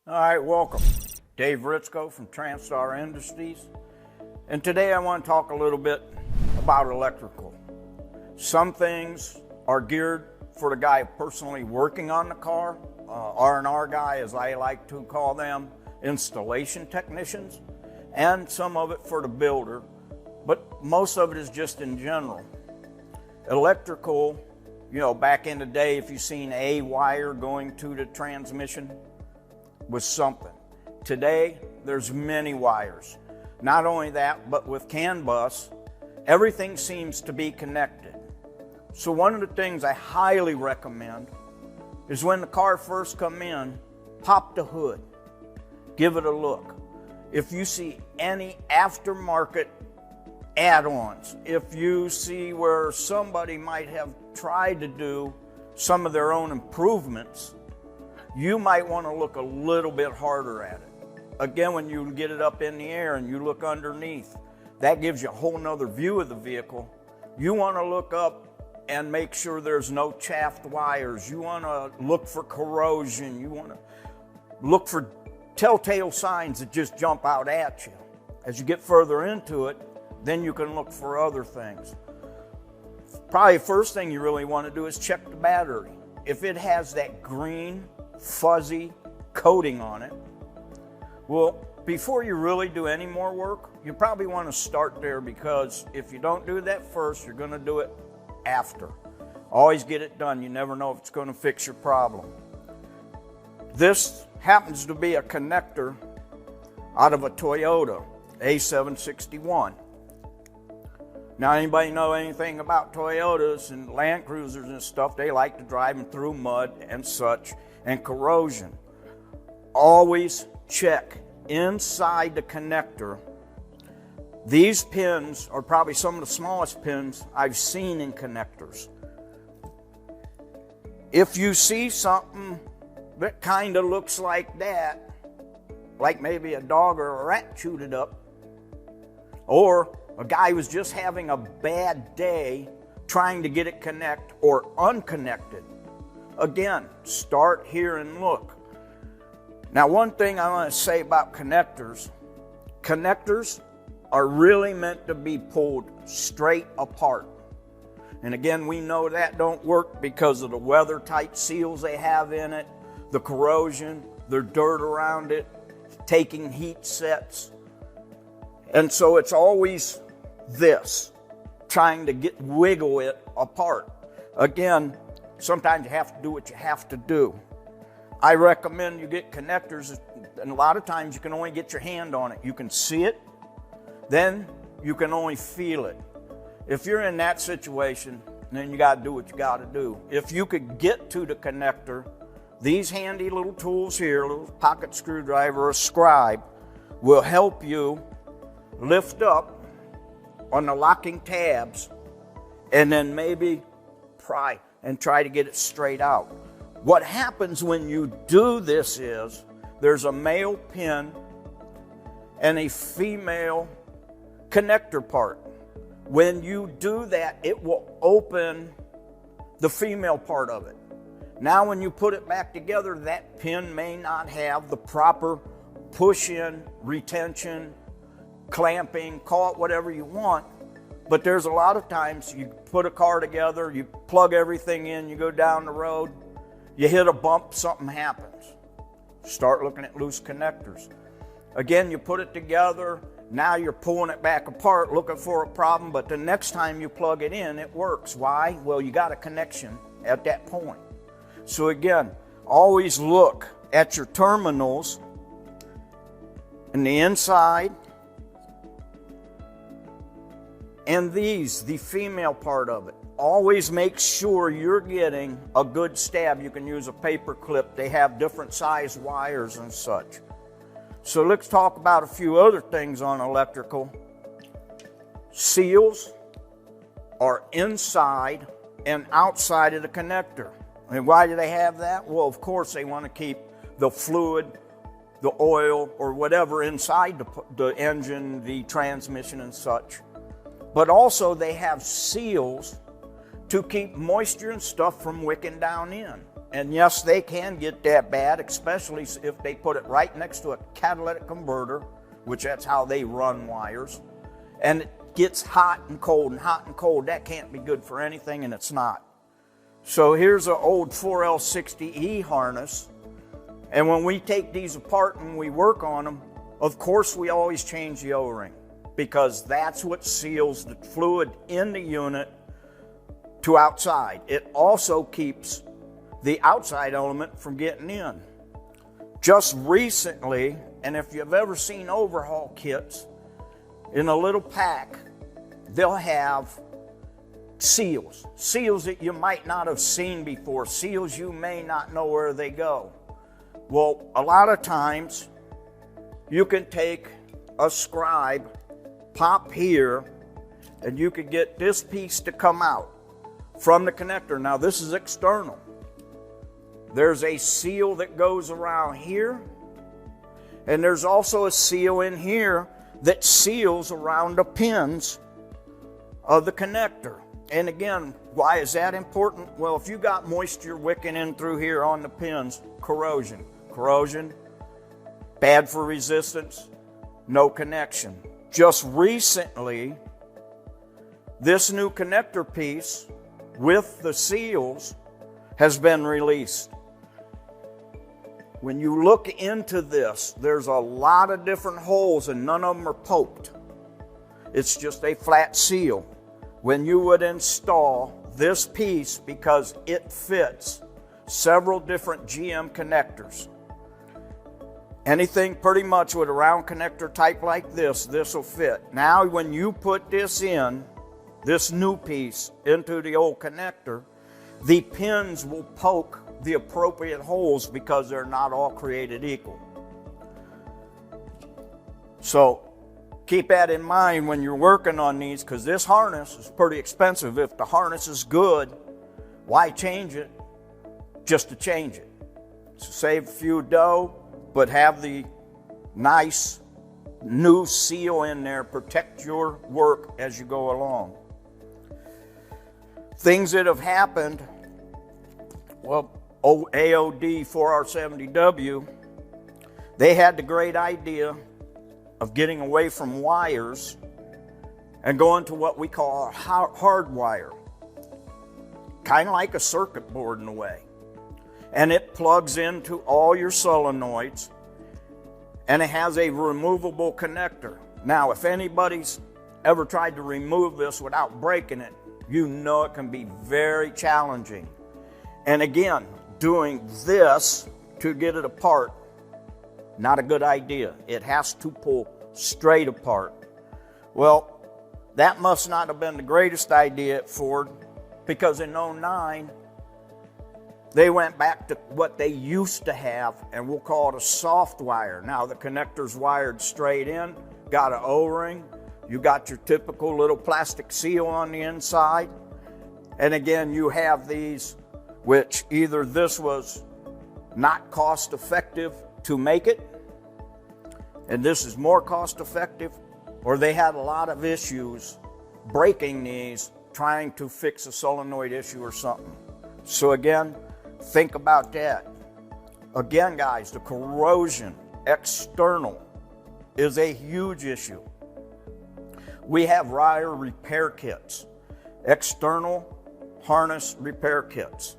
All right, welcome. Dave Ritzko from Transtar Industries. And today I want to talk a little bit about electrical. Some things are geared for the guy personally working on the car, R&R guy as I like to call them, installation technicians, and some of it for the builder, but most of it is just in general. Electrical, back in the day, if you've seen a wire going to the transmission, was something. Today, there's many wires. Not only that, but with CAN bus, everything seems to be connected. So one of the things I highly recommend is when the car first come in, pop the hood, give it a look. If you see any aftermarket add-ons, if you see where somebody might have tried to do some of their own improvements, you might want to look a little bit harder at it. Again, when you get it up in the air and you look underneath, that gives you a whole nother view of the vehicle. You want to look up and make sure there's no chaffed wires. You want to look for corrosion. You want to look for telltale signs that just jump out at you. As you get further into it, then you can look for other things. Probably the first thing you really want to do is check the battery. If it has that green, fuzzy coating on it, well, before you really do any more work, you probably want to start there, because if you don't do that first, you're going to do it after. Always get it done. You never know if it's going to fix your problem. This happens to be a connector out of a Toyota A761. Now, anybody know anything about Toyotas and Land Cruisers and stuff? They like to drive them through mud and such, and corrosion. Always check inside the connector. These pins are probably some of the smallest pins I've seen in connectors. If you see something that kind of looks like that, like maybe a dog or a rat chewed it up, or a guy was just having a bad day trying to get it connect or unconnected, again, start here and look. Now, one thing I want to say about connectors are really meant to be pulled straight apart. And again, we know that don't work because of the weather-tight seals they have in it, the corrosion, the dirt around it, taking heat sets. And so it's always this, trying to wiggle it apart. Again, sometimes you have to do what you have to do. I recommend you get connectors, and a lot of times you can only get your hand on it. You can see it, then you can only feel it. If you're in that situation, then you got to do what you got to do. If you could get to the connector, these handy little tools here, a little pocket screwdriver, a scribe, will help you lift up on the locking tabs and then maybe pry and try to get it straight out. What happens when you do this is there's a male pin and a female connector part. When you do that, it will open the female part of it. Now when you put it back together, that pin may not have the proper push-in, retention, clamping, call it whatever you want, but there's a lot of times you put a car together, you plug everything in, you go down the road, you hit a bump, something happens. Start looking at loose connectors. Again, you put it together, now you're pulling it back apart, looking for a problem, but the next time you plug it in, it works. Why? Well, you got a connection at that point. So again, always look at your terminals in the inside, and these, the female part of it. Always make sure you're getting a good stab. You can use a paper clip. They have different size wires and such. So let's talk about a few other things on electrical. Seals are inside and outside of the connector. And why do they have that? Well, of course, they want to keep the fluid, the oil, or whatever inside the engine, the transmission and such. But also they have seals to keep moisture and stuff from wicking down in. And yes, they can get that bad, especially if they put it right next to a catalytic converter, which that's how they run wires. And it gets hot and cold and hot and cold. That can't be good for anything, and it's not. So here's an old 4L60E harness. And when we take these apart and we work on them, of course we always change the O-ring, because that's what seals the fluid in the unit to outside. It also keeps the outside element from getting in. Just recently, and if you've ever seen overhaul kits, in a little pack, they'll have seals. Seals that you might not have seen before. Seals you may not know where they go. Well, a lot of times, you can take a scribe, pop here, and you could get this piece to come out from the connector. Now, this is external. There's a seal that goes around here, and there's also a seal in here that seals around the pins of the connector. And again, why is that important? Well, if you got moisture wicking in through here on the pins, corrosion. Corrosion, bad for resistance, no connection. Just recently, this new connector piece with the seals has been released. When you look into this, there's a lot of different holes and none of them are poked. It's just a flat seal. When you would install this piece, because it fits several different GM connectors, anything pretty much with a round connector type like this will fit. Now when you put this in, this new piece, into the old connector, the pins will poke the appropriate holes because they're not all created equal. So keep that in mind when you're working on these, because this harness is pretty expensive. If the harness is good, why change it just to change it? So save a few dough, but have the nice new seal in there, protect your work as you go along. Things that have happened, well, AOD 4R70W, they had the great idea of getting away from wires and going to what we call a hard wire, kind of like a circuit board in a way. And it plugs into all your solenoids, and it has a removable connector. Now, if anybody's ever tried to remove this without breaking it, you know it can be very challenging. And again, doing this to get it apart, not a good idea. It has to pull straight apart. Well, that must not have been the greatest idea at Ford, because in '09, they went back to what they used to have, and we'll call it a soft wire. Now the connector's wired straight in, got an O-ring, you got your typical little plastic seal on the inside, and again you have these, which either this was not cost effective to make it, and this is more cost effective, or they had a lot of issues breaking these, trying to fix a solenoid issue or something. So again, think about that. Again, guys, the corrosion external is a huge issue. We have wire repair kits, external harness repair kits.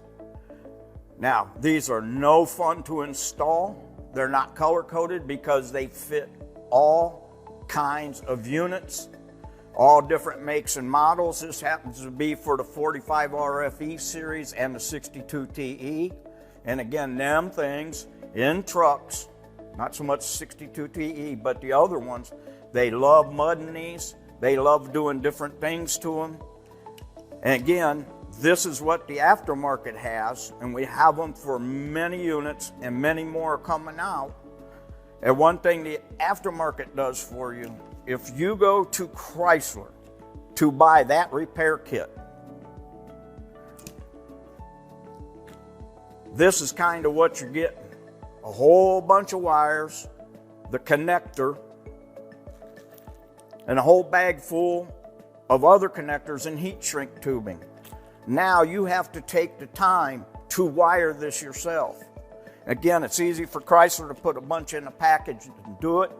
Now, these are no fun to install. They're not color-coded because they fit all kinds of units, all different makes and models. This happens to be for the 45 RFE series and the 62 TE. And again, them things in trucks, not so much 62 TE, but the other ones, they love mudding these. They love doing different things to them. And again, this is what the aftermarket has, and we have them for many units, and many more are coming out. And one thing the aftermarket does for you, if you go to Chrysler to buy that repair kit, this is kind of what you're getting. A whole bunch of wires, the connector, and a whole bag full of other connectors and heat shrink tubing. Now you have to take the time to wire this yourself. Again, it's easy for Chrysler to put a bunch in a package and do it.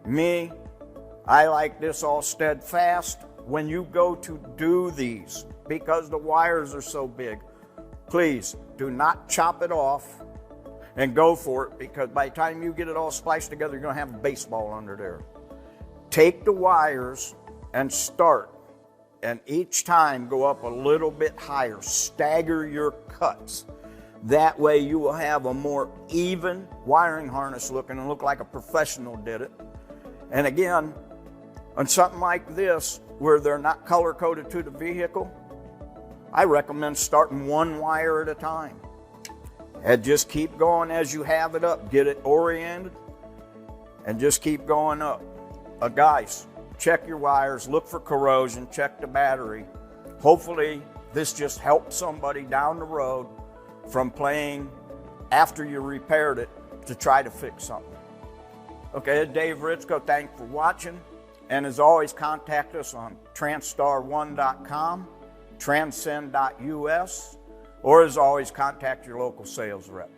Me, I like this all steadfast. When you go to do these, because the wires are so big, please do not chop it off and go for it, because by the time you get it all spliced together, you're going to have a baseball under there. Take the wires and start, and each time go up a little bit higher. Stagger your cuts. That way you will have a more even wiring harness looking and look like a professional did it. And again, on something like this, where they're not color-coded to the vehicle, I recommend starting one wire at a time. And just keep going as you have it up. Get it oriented and just keep going up. Guys, check your wires, look for corrosion, check the battery. Hopefully this just helps somebody down the road from playing after you repaired it to try to fix something. Okay, Dave Ritzko, thanks for watching. And as always, contact us on transtar1.com, transcend.us, or as always, contact your local sales rep.